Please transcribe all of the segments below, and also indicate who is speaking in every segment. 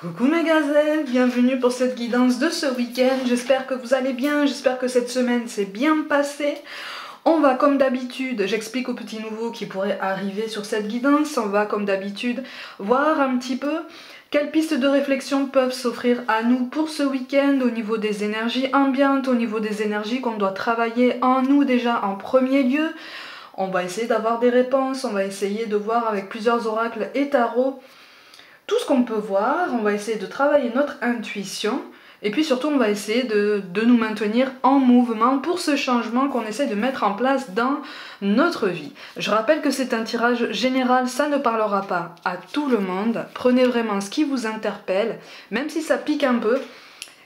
Speaker 1: Coucou mes gazelles, bienvenue pour cette guidance de ce week-end. J'espère que vous allez bien, j'espère que cette semaine s'est bien passée. On va comme d'habitude, j'explique aux petits nouveaux qui pourraient arriver sur cette guidance, on va comme d'habitude voir un petit peu quelles pistes de réflexion peuvent s'offrir à nous pour ce week-end au niveau des énergies ambiantes, au niveau des énergies qu'on doit travailler en nous déjà en premier lieu. On va essayer d'avoir des réponses, on va essayer de voir avec plusieurs oracles et tarots tout ce qu'on peut voir, on va essayer de travailler notre intuition et puis surtout on va essayer de nous maintenir en mouvement pour ce changement qu'on essaie de mettre en place dans notre vie. Je rappelle que c'est un tirage général, ça ne parlera pas à tout le monde. Prenez vraiment ce qui vous interpelle, même si ça pique un peu,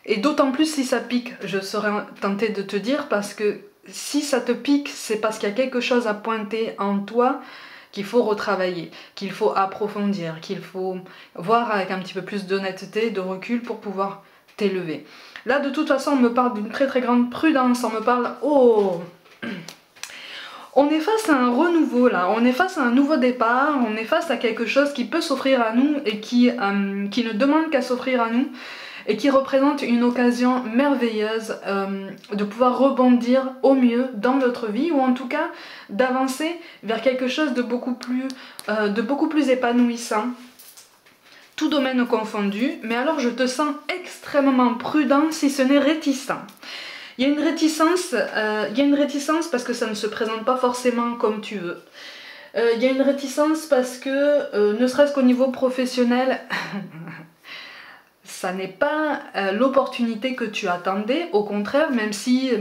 Speaker 1: et d'autant plus si ça pique, je serais tentée de te dire, parce que si ça te pique, c'est parce qu'il y a quelque chose à pointer en toi qu'il faut retravailler, qu'il faut approfondir, qu'il faut voir avec un petit peu plus d'honnêteté, de recul pour pouvoir t'élever. Là, de toute façon, on me parle d'une très très grande prudence, on me parle... Oh, on est face à un renouveau là, on est face à un nouveau départ, on est face à quelque chose qui peut s'offrir à nous et qui ne demande qu'à s'offrir à nous et qui représente une occasion merveilleuse de pouvoir rebondir au mieux dans notre vie ou en tout cas d'avancer vers quelque chose de beaucoup plus épanouissant. Tout domaine confondu, mais alors je te sens extrêmement prudent si ce n'est réticent. Il y a une réticence parce que ça ne se présente pas forcément comme tu veux. Il y a une réticence parce que, ne serait-ce qu'au niveau professionnel, ça n'est pas l'opportunité que tu attendais, au contraire, même si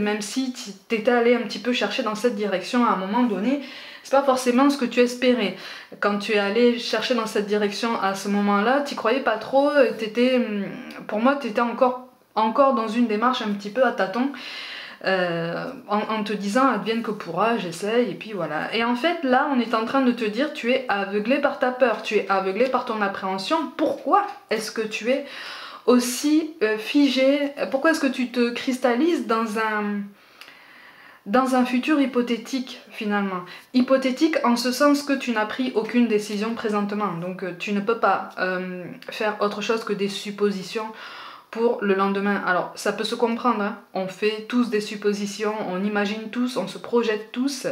Speaker 1: tu étais allé un petit peu chercher dans cette direction à un moment donné, c'est pas forcément ce que tu espérais. Quand tu es allé chercher dans cette direction à ce moment-là, tu croyais pas trop, pour moi tu étais encore dans une démarche un petit peu à tâtons, en te disant advienne que pourra, j'essaye et puis voilà. Et en fait là on est en train de te dire tu es aveuglé par ta peur, tu es aveuglé par ton appréhension. Pourquoi est-ce que tu es aussi figé? Pourquoi est-ce que tu te cristallises dans un futur hypothétique finalement? Hypothétique en ce sens que tu n'as pris aucune décision présentement, donc tu ne peux pas faire autre chose que des suppositions pour le lendemain. Alors ça peut se comprendre, hein. On fait tous des suppositions, on imagine tous, on se projette tous,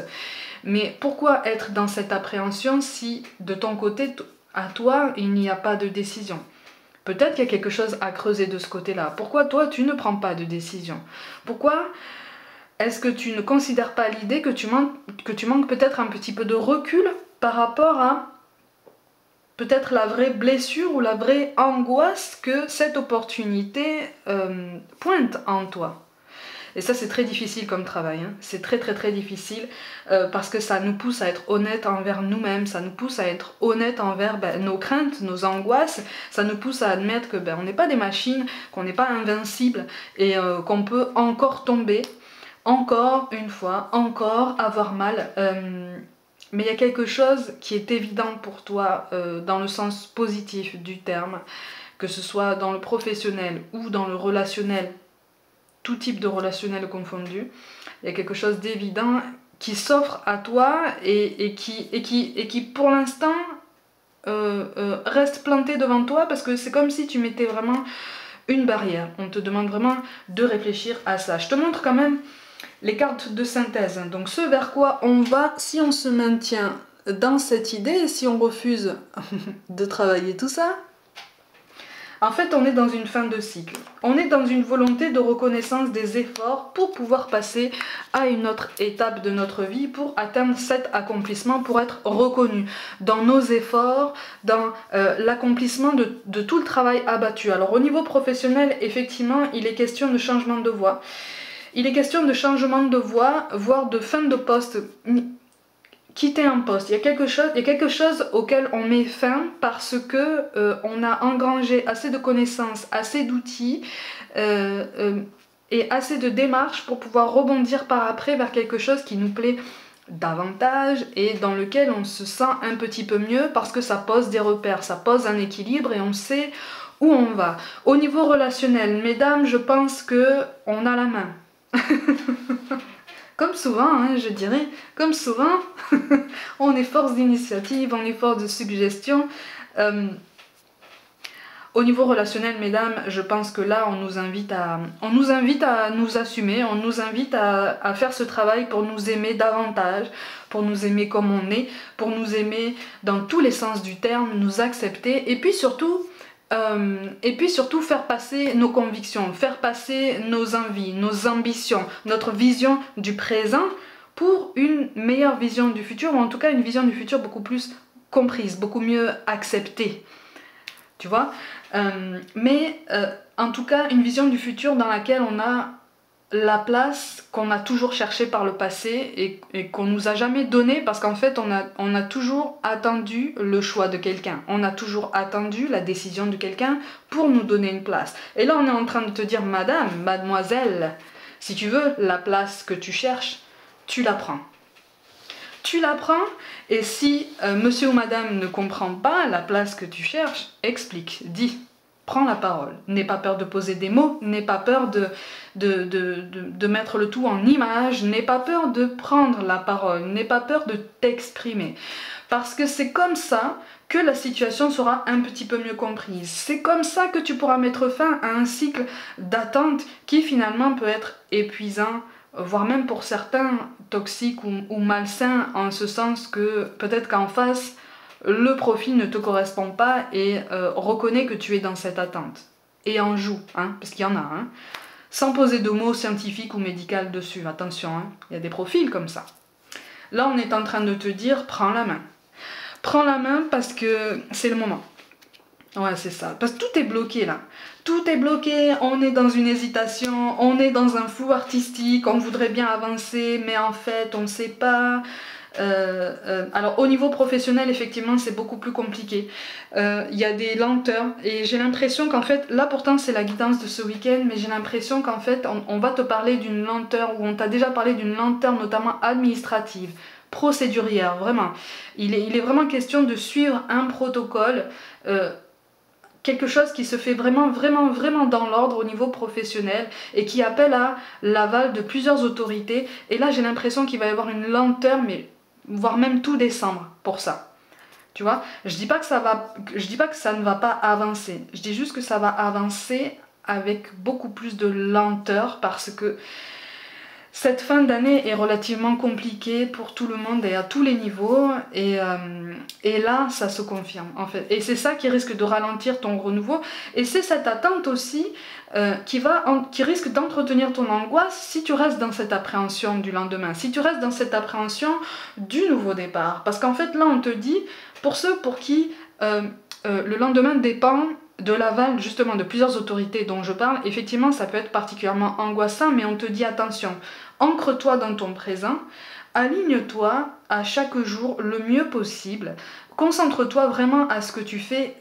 Speaker 1: mais pourquoi être dans cette appréhension si de ton côté, à toi, il n'y a pas de décision? Peut-être qu'il y a quelque chose à creuser de ce côté-là. Pourquoi toi tu ne prends pas de décision? Pourquoi est-ce que tu ne considères pas l'idée que tu manques peut-être un petit peu de recul par rapport à peut-être la vraie blessure ou la vraie angoisse que cette opportunité pointe en toi? Et ça c'est très difficile comme travail, hein. C'est très très très difficile parce que ça nous pousse à être honnête envers nous-mêmes, ça nous pousse à être honnête envers nos craintes, nos angoisses, ça nous pousse à admettre que on n'est pas des machines, qu'on n'est pas invincible et qu'on peut encore tomber, encore une fois, encore avoir mal. Mais il y a quelque chose qui est évident pour toi dans le sens positif du terme, que ce soit dans le professionnel ou dans le relationnel, tout type de relationnel confondu. Il y a quelque chose d'évident qui s'offre à toi et qui pour l'instant reste planté devant toi parce que c'est comme si tu mettais vraiment une barrière. On te demande vraiment de réfléchir à ça. Je te montre quand même les cartes de synthèse. Donc ce vers quoi on va si on se maintient dans cette idée et si on refuse de travailler tout ça. En fait, on est dans une fin de cycle. On est dans une volonté de reconnaissance des efforts pour pouvoir passer à une autre étape de notre vie, pour atteindre cet accomplissement, pour être reconnu dans nos efforts, dans l'accomplissement de tout le travail abattu. Alors au niveau professionnel, effectivement, il est question de changement de voie. Il est question de changement de voie, voire de fin de poste. Quitter un poste, il y a quelque chose auquel on met fin parce que on a engrangé assez de connaissances, assez d'outils et assez de démarches pour pouvoir rebondir par après vers quelque chose qui nous plaît davantage et dans lequel on se sent un petit peu mieux parce que ça pose des repères, ça pose un équilibre et on sait où on va. Au niveau relationnel, mesdames, je pense que on a la main. Comme souvent, hein, je dirais, comme souvent, on est force d'initiative, on est force de suggestion. Au niveau relationnel, mesdames, je pense que là, on nous invite à nous assumer, on nous invite à faire ce travail pour nous aimer davantage, pour nous aimer comme on est, pour nous aimer dans tous les sens du terme, nous accepter, et puis surtout faire passer nos convictions, faire passer nos envies, nos ambitions, notre vision du présent pour une meilleure vision du futur, ou en tout cas une vision du futur beaucoup plus comprise, beaucoup mieux acceptée. Tu vois, en tout cas une vision du futur dans laquelle on a la place qu'on a toujours cherchée par le passé et qu'on nous a jamais donnée, parce qu'en fait on a toujours attendu le choix de quelqu'un, on a toujours attendu la décision de quelqu'un pour nous donner une place. Et là on est en train de te dire, madame, mademoiselle, si tu veux la place que tu cherches, tu la prends. Tu la prends, et si monsieur ou madame ne comprend pas la place que tu cherches, explique, dis, prends la parole. N'aie pas peur de poser des mots, n'aie pas peur de mettre le tout en image, n'aie pas peur de prendre la parole, n'aie pas peur de t'exprimer. Parce que c'est comme ça que la situation sera un petit peu mieux comprise. C'est comme ça que tu pourras mettre fin à un cycle d'attente qui finalement peut être épuisant, voire même pour certains toxiques ou malsains, en ce sens que peut-être qu'en face, le profil ne te correspond pas et reconnaît que tu es dans cette attente. Et en joue, hein, parce qu'il y en a, hein, sans poser de mots scientifiques ou médicaux dessus, attention, hein, il y a des profils comme ça. Là, on est en train de te dire, prends la main. Prends la main parce que c'est le moment. Ouais, c'est ça. Parce que tout est bloqué là. Tout est bloqué, on est dans une hésitation, on est dans un flou artistique, on voudrait bien avancer, mais en fait, on ne sait pas. Alors, au niveau professionnel, effectivement, c'est beaucoup plus compliqué. Il y a des lenteurs, et j'ai l'impression qu'en fait, là pourtant, c'est la guidance de ce week-end, mais j'ai l'impression qu'en fait, on va te parler d'une lenteur, ou on t'a déjà parlé d'une lenteur, notamment administrative, procédurière, vraiment. Il est vraiment question de suivre un protocole, quelque chose qui se fait vraiment dans l'ordre au niveau professionnel et qui appelle à l'aval de plusieurs autorités. Et là, j'ai l'impression qu'il va y avoir une lenteur, mais voire même tout décembre pour ça. Tu vois, je dis pas que ça ne va pas avancer. Je dis juste que ça va avancer avec beaucoup plus de lenteur, parce que cette fin d'année est relativement compliquée pour tout le monde et à tous les niveaux, et là ça se confirme en fait, et c'est ça qui risque de ralentir ton renouveau, et c'est cette attente aussi qui risque d'entretenir ton angoisse si tu restes dans cette appréhension du lendemain, si tu restes dans cette appréhension du nouveau départ, parce qu'en fait là on te dit, pour ceux pour qui le lendemain dépend de l'aval justement de plusieurs autorités dont je parle, effectivement ça peut être particulièrement angoissant, mais on te dit attention, ancre-toi dans ton présent, aligne-toi à chaque jour le mieux possible, concentre-toi vraiment à ce que tu fais,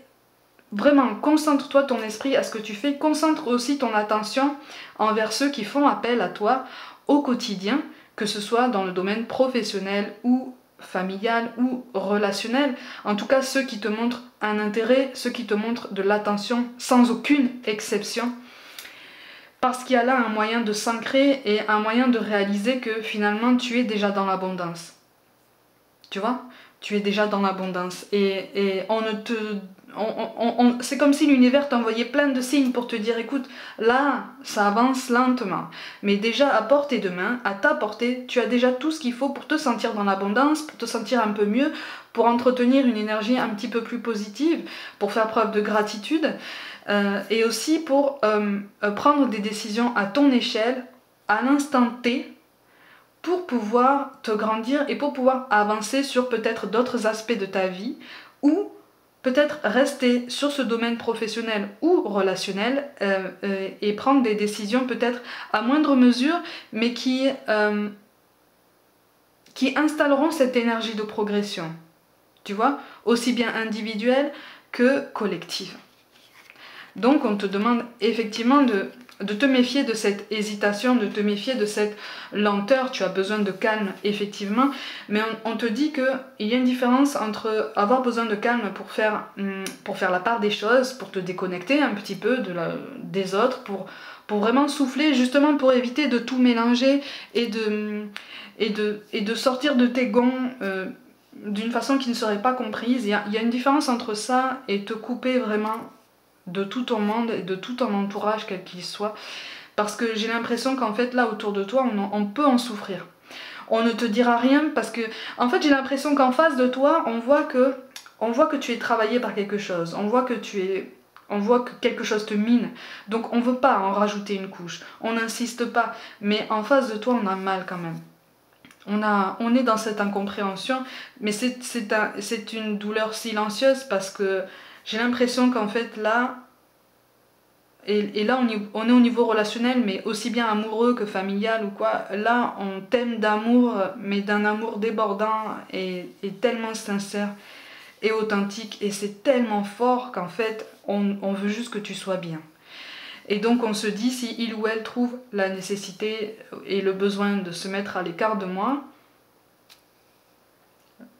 Speaker 1: vraiment concentre-toi ton esprit à ce que tu fais, concentre aussi ton attention envers ceux qui font appel à toi au quotidien, que ce soit dans le domaine professionnel ou familial ou relationnel, en tout cas ceux qui te montrent un intérêt, ceux qui te montrent de l'attention sans aucune exception, parce qu'il y a là un moyen de s'ancrer et un moyen de réaliser que finalement tu es déjà dans l'abondance. Tu vois, tu es déjà dans l'abondance, et on ne te... c'est comme si l'univers t'envoyait plein de signes pour te dire, écoute, là, ça avance lentement, mais déjà à portée de main, à ta portée, tu as déjà tout ce qu'il faut pour te sentir dans l'abondance, pour te sentir un peu mieux, pour entretenir une énergie un petit peu plus positive, pour faire preuve de gratitude, et aussi pour prendre des décisions à ton échelle, à l'instant T, pour pouvoir te grandir et pour pouvoir avancer sur peut-être d'autres aspects de ta vie, ou peut-être rester sur ce domaine professionnel ou relationnel et prendre des décisions peut-être à moindre mesure, mais qui installeront cette énergie de progression, tu vois, aussi bien individuelle que collective. Donc on te demande effectivement de te méfier de cette hésitation, de te méfier de cette lenteur. Tu as besoin de calme effectivement, mais on te dit qu'il y a une différence entre avoir besoin de calme pour faire la part des choses, pour te déconnecter un petit peu des autres, pour vraiment souffler, justement pour éviter de tout mélanger et de sortir de tes gonds d'une façon qui ne serait pas comprise. Il y a une différence entre ça et te couper vraiment de tout ton monde et de tout ton entourage, quel qu'il soit. Parce que j'ai l'impression qu'en fait, là, autour de toi, on peut en souffrir. On ne te dira rien parce que, en fait, j'ai l'impression qu'en face de toi, on voit que tu es travaillé par quelque chose. On voit que quelque chose te mine. Donc, on ne veut pas en rajouter une couche. On n'insiste pas. Mais en face de toi, on a mal quand même. On est dans cette incompréhension, mais c'est une douleur silencieuse parce que j'ai l'impression qu'en fait là, et là on est au niveau relationnel, mais aussi bien amoureux que familial ou quoi, là on t'aime d'amour, mais d'un amour débordant et tellement sincère et authentique, et c'est tellement fort qu'en fait on veut juste que tu sois bien. Et donc on se dit, si il ou elle trouve la nécessité et le besoin de se mettre à l'écart de moi,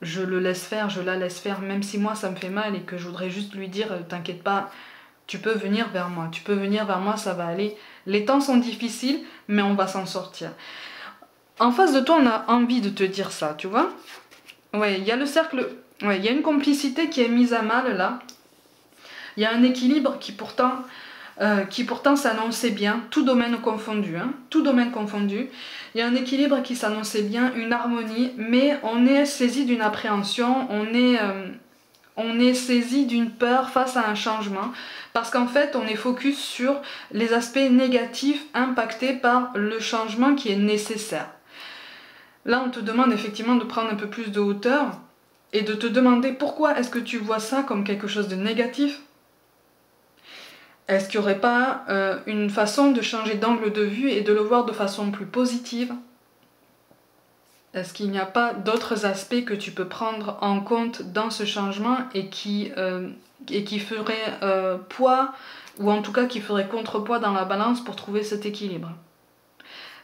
Speaker 1: je le laisse faire, je la laisse faire, même si moi ça me fait mal et que je voudrais juste lui dire, t'inquiète pas, tu peux venir vers moi, ça va aller. Les temps sont difficiles, mais on va s'en sortir. En face de toi, on a envie de te dire ça, tu vois. Ouais, il y a le cercle, ouais, il y a une complicité qui est mise à mal là. Il y a un équilibre qui pourtant s'annonçait bien, tout domaine confondu, hein, tout domaine confondu. Il y a un équilibre qui s'annonçait bien, une harmonie, mais on est saisi d'une appréhension, on est saisi d'une peur face à un changement, parce qu'en fait on est focus sur les aspects négatifs impactés par le changement qui est nécessaire. Là on te demande effectivement de prendre un peu plus de hauteur et de te demander pourquoi est-ce que tu vois ça comme quelque chose de négatif. Est-ce qu'il n'y aurait pas une façon de changer d'angle de vue et de le voir de façon plus positive? Est-ce qu'il n'y a pas d'autres aspects que tu peux prendre en compte dans ce changement et qui feraient poids, ou en tout cas qui feraient contrepoids dans la balance pour trouver cet équilibre?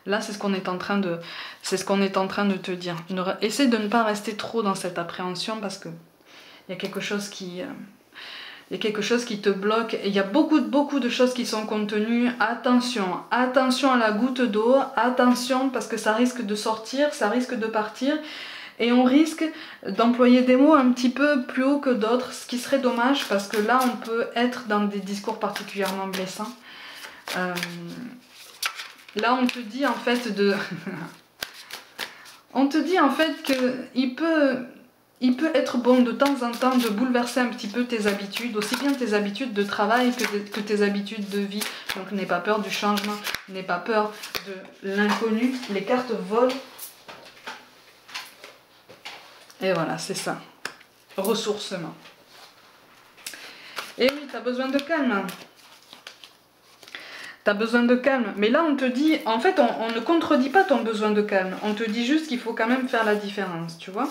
Speaker 1: Là, c'est ce qu'on est en train de te dire. Essaie de ne pas rester trop dans cette appréhension parce que il y a quelque chose qui te bloque. Et il y a beaucoup de choses qui sont contenues. Attention, attention à la goutte d'eau, attention parce que ça risque de sortir, ça risque de partir. Et on risque d'employer des mots un petit peu plus haut que d'autres, ce qui serait dommage parce que là on peut être dans des discours particulièrement blessants. Là on te dit en fait on te dit en fait qu'il peut être bon de temps en temps de bouleverser un petit peu tes habitudes, aussi bien tes habitudes de travail que tes habitudes de vie. Donc n'aie pas peur du changement, n'aie pas peur de l'inconnu. Les cartes volent. Et voilà, c'est ça. Ressourcement. Et oui, t'as besoin de calme. T'as besoin de calme. Mais là, on te dit... En fait, on ne contredit pas ton besoin de calme. On te dit juste qu'il faut quand même faire la différence, tu vois.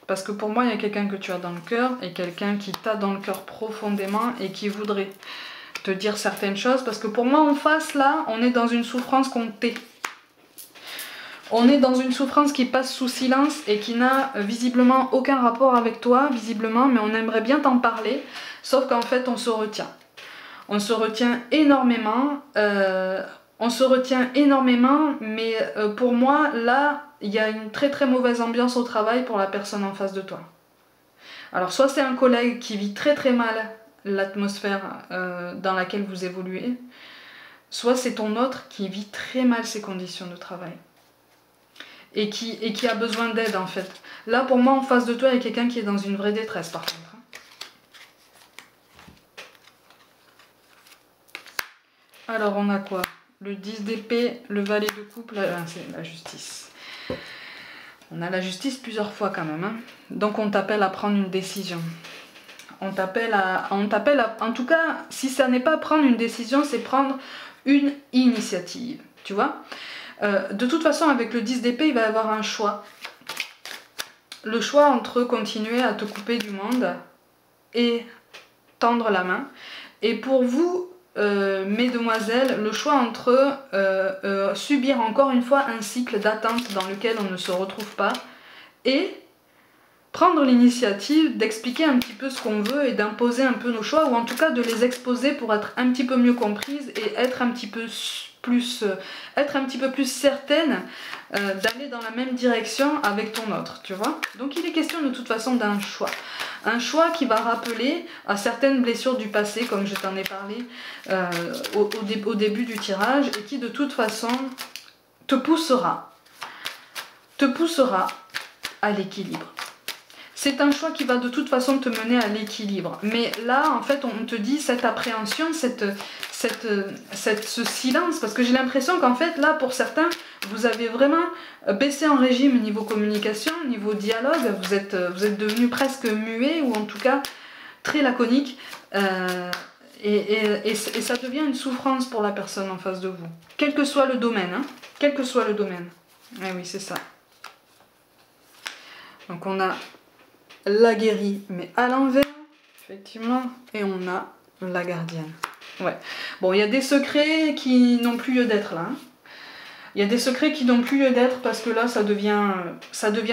Speaker 1: Parce que pour moi, il y a quelqu'un que tu as dans le cœur et quelqu'un qui t'a dans le cœur profondément et qui voudrait te dire certaines choses. Parce que pour moi, en face, là, on est dans une souffrance qu'on tait. On est dans une souffrance qui passe sous silence et qui n'a visiblement aucun rapport avec toi, visiblement, mais on aimerait bien t'en parler. Sauf qu'en fait, on se retient. On se retient énormément. Mais pour moi, là, il y a une très mauvaise ambiance au travail pour la personne en face de toi. Alors, soit c'est un collègue qui vit très mal l'atmosphère dans laquelle vous évoluez, soit c'est ton autre qui vit très mal ses conditions de travail. Et qui a besoin d'aide en fait. Là, pour moi, en face de toi, il y a quelqu'un qui est dans une vraie détresse par contre. Alors, on a quoi? Le 10 d'épée, le valet de coupe, c'est la justice. On a la justice plusieurs fois quand même. Hein. Donc, on t'appelle à prendre une décision. On t'appelle à... En tout cas, si ça n'est pas prendre une décision, c'est prendre une initiative. Tu vois? De toute façon, avec le 10 d'épée, il va y avoir un choix. Le choix entre continuer à te couper du monde et tendre la main. Et pour vous, mesdemoiselles, le choix entre subir encore une fois un cycle d'attente dans lequel on ne se retrouve pas et prendre l'initiative d'expliquer un petit peu ce qu'on veut et d'imposer un peu nos choix, ou en tout cas de les exposer pour être un petit peu mieux comprises et être un petit peu être un petit peu plus certaine d'aller dans la même direction avec ton autre, tu vois. Donc il est question de toute façon d'un choix. Un choix qui va rappeler à certaines blessures du passé, comme je t'en ai parlé au début du tirage, et qui de toute façon te poussera à l'équilibre. C'est un choix qui va de toute façon te mener à l'équilibre. Mais là, en fait, on te dit cette appréhension, ce silence, parce que j'ai l'impression qu'en fait, là, pour certains, vous avez vraiment baissé en régime niveau communication, niveau dialogue, vous êtes devenu presque muet, ou en tout cas très laconique, et ça devient une souffrance pour la personne en face de vous. Quel que soit le domaine, hein, quel que soit le domaine. Eh oui, c'est ça. Donc on a la guérie, mais à l'envers, effectivement, et on a la gardienne. Ouais. Bon, il y a des secrets qui n'ont plus lieu d'être là. Hein. Il y a des secrets qui n'ont plus lieu d'être parce que là, ça devient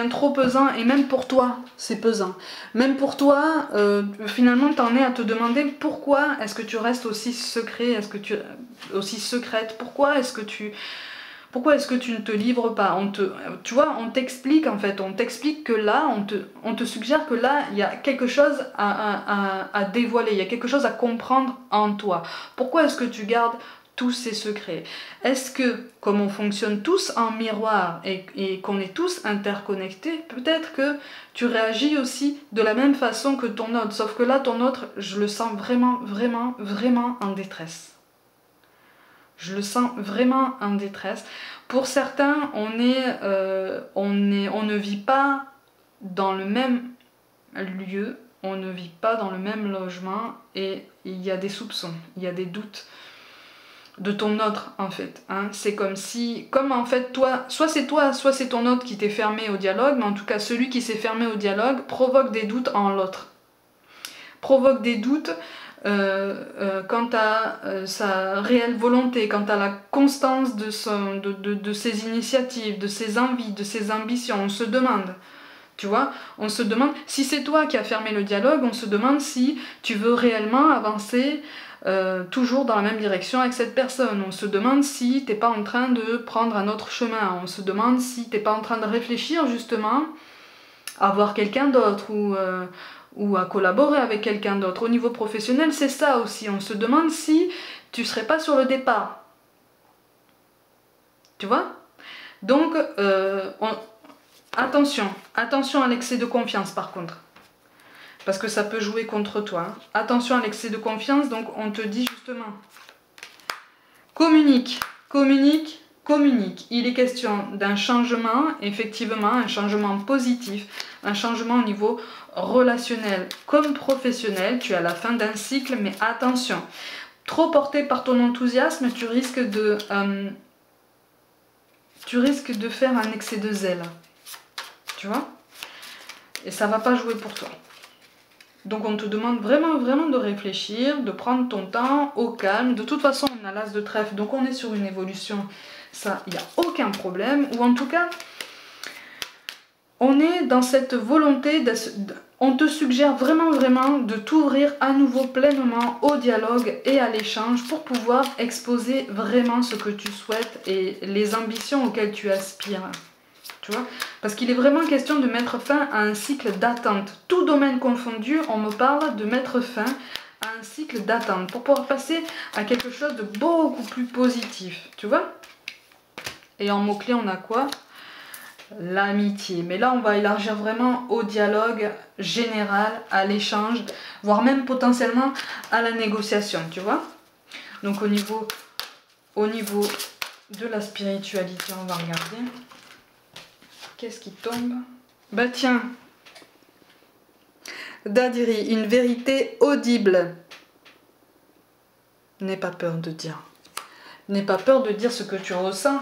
Speaker 1: trop pesant, et même pour toi, c'est pesant. Même pour toi, finalement, t'en es à te demander pourquoi est-ce que tu restes aussi secret, aussi secrète, pourquoi est-ce que tu ne te livres pas? Tu vois, on t'explique en fait, on t'explique que là, on te suggère que là, il y a quelque chose à dévoiler, il y a quelque chose à comprendre en toi. Pourquoi est-ce que tu gardes tous ces secrets? Est-ce que, comme on fonctionne tous en miroir et qu'on est tous interconnectés, peut-être que tu réagis aussi de la même façon que ton autre, sauf que là, ton autre, je le sens vraiment, vraiment, vraiment en détresse. Je le sens vraiment en détresse. Pour certains, on ne vit pas dans le même lieu, on ne vit pas dans le même logement, et il y a des soupçons, il y a des doutes de ton autre en fait. Hein. C'est comme en fait toi, soit c'est ton autre qui t'est fermé au dialogue, mais en tout cas celui qui s'est fermé au dialogue provoque des doutes en l'autre. Provoque des doutes quant à sa réelle volonté, quant à la constance de ses initiatives, de ses envies, de ses ambitions. On se demande, tu vois, on se demande, si c'est toi qui as fermé le dialogue, on se demande si tu veux réellement avancer toujours dans la même direction avec cette personne. On se demande si t'es pas en train de prendre un autre chemin. On se demande si t'es pas en train de réfléchir justement à voir quelqu'un d'autre ou à collaborer avec quelqu'un d'autre. Au niveau professionnel, c'est ça aussi. On se demande si tu serais pas sur le départ. Tu vois? Donc, attention à l'excès de confiance par contre. Parce que ça peut jouer contre toi. Hein. Attention à l'excès de confiance, donc on te dit justement, communique. Il est question d'un changement, effectivement, un changement positif, un changement au niveau relationnel comme professionnel. Tu es à la fin d'un cycle, mais attention, trop porté par ton enthousiasme, tu risques de faire un excès de zèle. Tu vois? Et ça va pas jouer pour toi. Donc on te demande vraiment, vraiment de réfléchir, de prendre ton temps au calme. De toute façon, on a l'as de trèfle, donc on est sur une évolution. Ça, il n'y a aucun problème. Ou en tout cas, on est dans cette volonté, on te suggère vraiment, vraiment de t'ouvrir à nouveau pleinement au dialogue et à l'échange pour pouvoir exposer vraiment ce que tu souhaites et les ambitions auxquelles tu aspires. Tu vois? Parce qu'il est vraiment question de mettre fin à un cycle d'attente. Tout domaine confondu, on me parle de mettre fin à un cycle d'attente pour pouvoir passer à quelque chose de beaucoup plus positif. Tu vois? Et en mot-clé, on a quoi? L'amitié. Mais là, on va élargir vraiment au dialogue général, à l'échange, voire même potentiellement à la négociation. Tu vois? Donc au niveau de la spiritualité, on va regarder. Qu'est-ce qui tombe? Bah tiens, Dadiri, une vérité audible. N'aie pas peur de dire. N'aie pas peur de dire ce que tu ressens.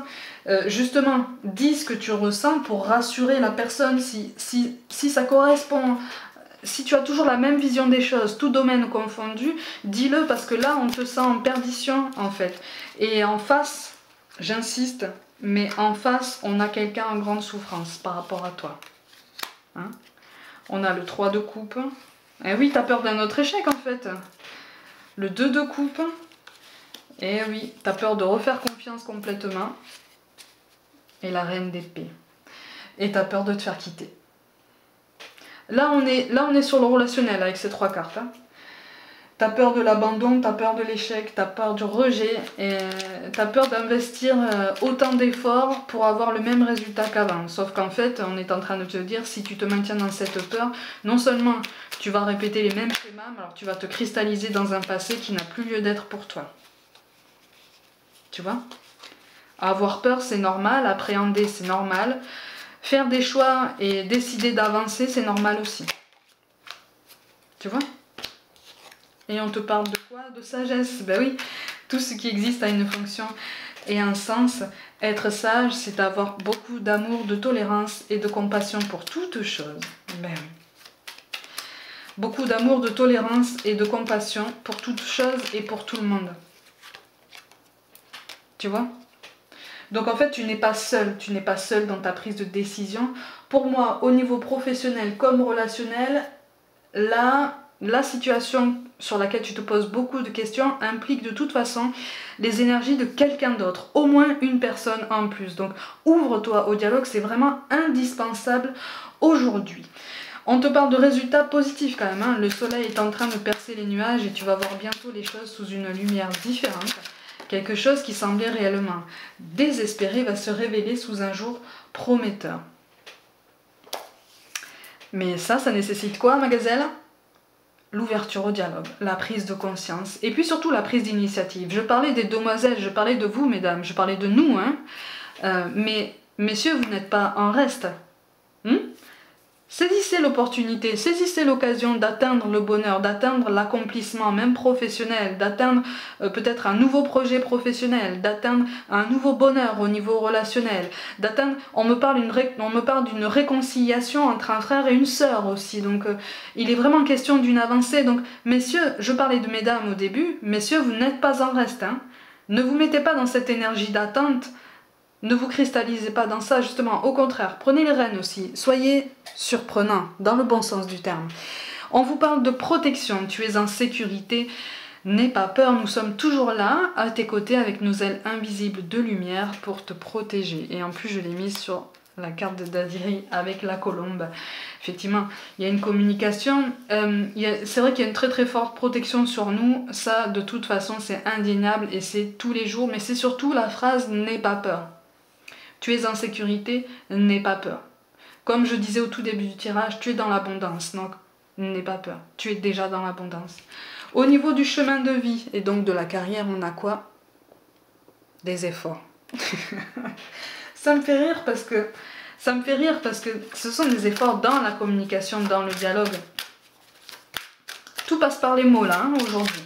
Speaker 1: Justement, dis ce que tu ressens pour rassurer la personne si ça correspond. Si tu as toujours la même vision des choses, tout domaine confondu, dis-le parce que là, on te sent en perdition en fait. Et en face, j'insiste, mais en face, on a quelqu'un en grande souffrance par rapport à toi. Hein? On a le 3 de coupe. Eh oui, t'as peur d'un autre échec en fait. Le 2 de coupe. Eh oui, t'as peur de refaire confiance confiance complètement. Et la reine d'épée. Et tu as peur de te faire quitter. Là on est sur le relationnel avec ces 3 cartes. Hein. Tu as peur de l'abandon, tu as peur de l'échec, tu as peur du rejet, et tu as peur d'investir autant d'efforts pour avoir le même résultat qu'avant. Sauf qu'en fait, on est en train de te dire, si tu te maintiens dans cette peur, non seulement tu vas répéter les mêmes schémas, mais alors tu vas te cristalliser dans un passé qui n'a plus lieu d'être pour toi. Tu vois? Avoir peur, c'est normal, appréhender, c'est normal. Faire des choix et décider d'avancer, c'est normal aussi. Tu vois? Et on te parle de quoi? De sagesse. Ben oui, tout ce qui existe a une fonction et un sens. Être sage, c'est avoir beaucoup d'amour, de tolérance et de compassion pour toutes choses. Ben oui. Beaucoup d'amour, de tolérance et de compassion pour toutes choses et pour tout le monde. Tu vois? Donc en fait, tu n'es pas seul dans ta prise de décision. Pour moi, au niveau professionnel comme relationnel, là, la situation sur laquelle tu te poses beaucoup de questions implique de toute façon les énergies de quelqu'un d'autre, au moins une personne en plus. Donc ouvre-toi au dialogue, c'est vraiment indispensable aujourd'hui. On te parle de résultats positifs quand même, hein. Le soleil est en train de percer les nuages et tu vas voir bientôt les choses sous une lumière différente. Quelque chose qui semblait réellement désespéré va se révéler sous un jour prometteur. Mais ça nécessite quoi, ma gazelle? L'ouverture au dialogue, la prise de conscience, et puis surtout la prise d'initiative. Je parlais des demoiselles, je parlais de vous, mesdames, je parlais de nous, hein. Mais messieurs, vous n'êtes pas en reste. Saisissez l'opportunité, saisissez l'occasion d'atteindre le bonheur, d'atteindre l'accomplissement, même professionnel, d'atteindre peut-être un nouveau projet professionnel, d'atteindre un nouveau bonheur au niveau relationnel, d'atteindre, on me parle d'une réconciliation entre un frère et une sœur aussi, donc il est vraiment question d'une avancée. Donc messieurs, je parlais de mesdames au début, messieurs, vous n'êtes pas en reste, hein. Ne vous mettez pas dans cette énergie d'attente. Ne vous cristallisez pas dans ça, justement, au contraire, prenez les rênes aussi, soyez surprenants, dans le bon sens du terme. On vous parle de protection, tu es en sécurité, n'aie pas peur, nous sommes toujours là, à tes côtés, avec nos ailes invisibles de lumière pour te protéger. Et en plus, je l'ai mise sur la carte de Dadiri avec la colombe. Effectivement, il y a une communication, c'est vrai qu'il y a une très très forte protection sur nous, ça de toute façon c'est indéniable et c'est tous les jours, mais c'est surtout la phrase « n'aie pas peur ». Tu es en sécurité, n'aie pas peur. Comme je disais au tout début du tirage, tu es dans l'abondance, donc n'aie pas peur. Tu es déjà dans l'abondance. Au niveau du chemin de vie et donc de la carrière, on a quoi? Des efforts. Ça me fait rire parce que ce sont des efforts dans la communication, dans le dialogue. Tout passe par les mots là, hein, aujourd'hui.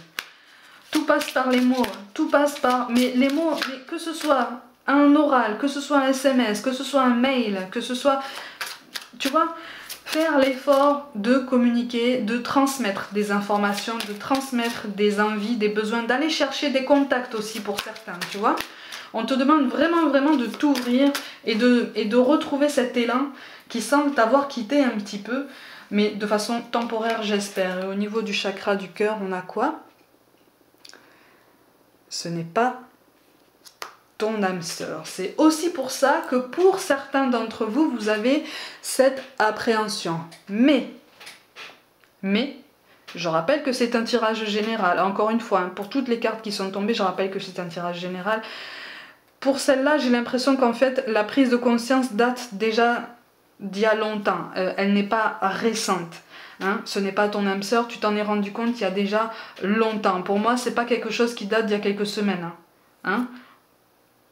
Speaker 1: Tout passe par les mots, tout passe par... Mais les mots, mais que ce soit un oral, que ce soit un SMS, que ce soit un mail, que ce soit... Tu vois, faire l'effort de communiquer, de transmettre des informations, de transmettre des envies, des besoins, d'aller chercher des contacts aussi pour certains, tu vois. On te demande vraiment, vraiment de t'ouvrir et de retrouver cet élan qui semble t'avoir quitté un petit peu, mais de façon temporaire, j'espère. Et au niveau du chakra du cœur, on a quoi? Ce n'est pas ton âme sœur. C'est aussi pour ça que pour certains d'entre vous, vous avez cette appréhension. Mais, je rappelle que c'est un tirage général. Encore une fois, hein, pour toutes les cartes qui sont tombées, je rappelle que c'est un tirage général. Pour celle-là, j'ai l'impression qu'en fait, la prise de conscience date déjà d'il y a longtemps. Elle n'est pas récente. Hein, ce n'est pas ton âme sœur, tu t'en es rendu compte il y a déjà longtemps. Pour moi, c'est pas quelque chose qui date d'il y a quelques semaines. Hein.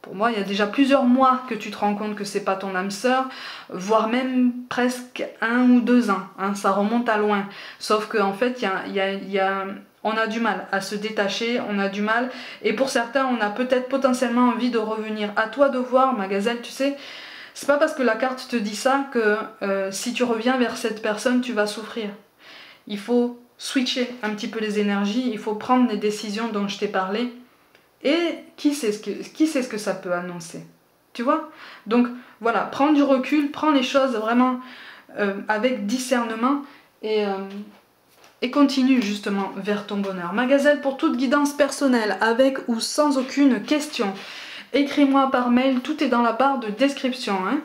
Speaker 1: Pour moi, il y a déjà plusieurs mois que tu te rends compte que c'est pas ton âme sœur, voire même presque 1 ou 2 ans. Hein, ça remonte à loin. Sauf qu'en fait, on a du mal à se détacher, on a du mal. Et pour certains, on a peut-être potentiellement envie de revenir. À toi de voir, ma gazelle, tu sais. C'est pas parce que la carte te dit ça que si tu reviens vers cette personne, tu vas souffrir. Il faut switcher un petit peu les énergies, il faut prendre les décisions dont je t'ai parlé. Et qui sait ce que ça peut annoncer? Tu vois? Donc voilà, prends du recul, prends les choses vraiment avec discernement et continue justement vers ton bonheur. Ma gazelle, pour toute guidance personnelle, avec ou sans aucune question, écris-moi par mail, tout est dans la barre de description. Hein.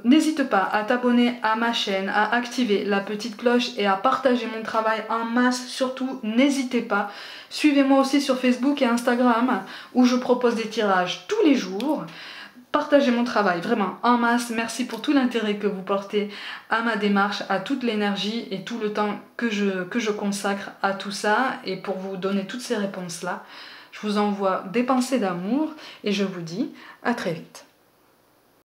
Speaker 1: N'hésite pas à t'abonner à ma chaîne, à activer la petite cloche et à partager mon travail en masse. Surtout, n'hésitez pas. Suivez-moi aussi sur Facebook et Instagram où je propose des tirages tous les jours. Partagez mon travail vraiment en masse. Merci pour tout l'intérêt que vous portez à ma démarche, à toute l'énergie et tout le temps que je consacre à tout ça et pour vous donner toutes ces réponses-là. Je vous envoie des pensées d'amour et je vous dis à très vite.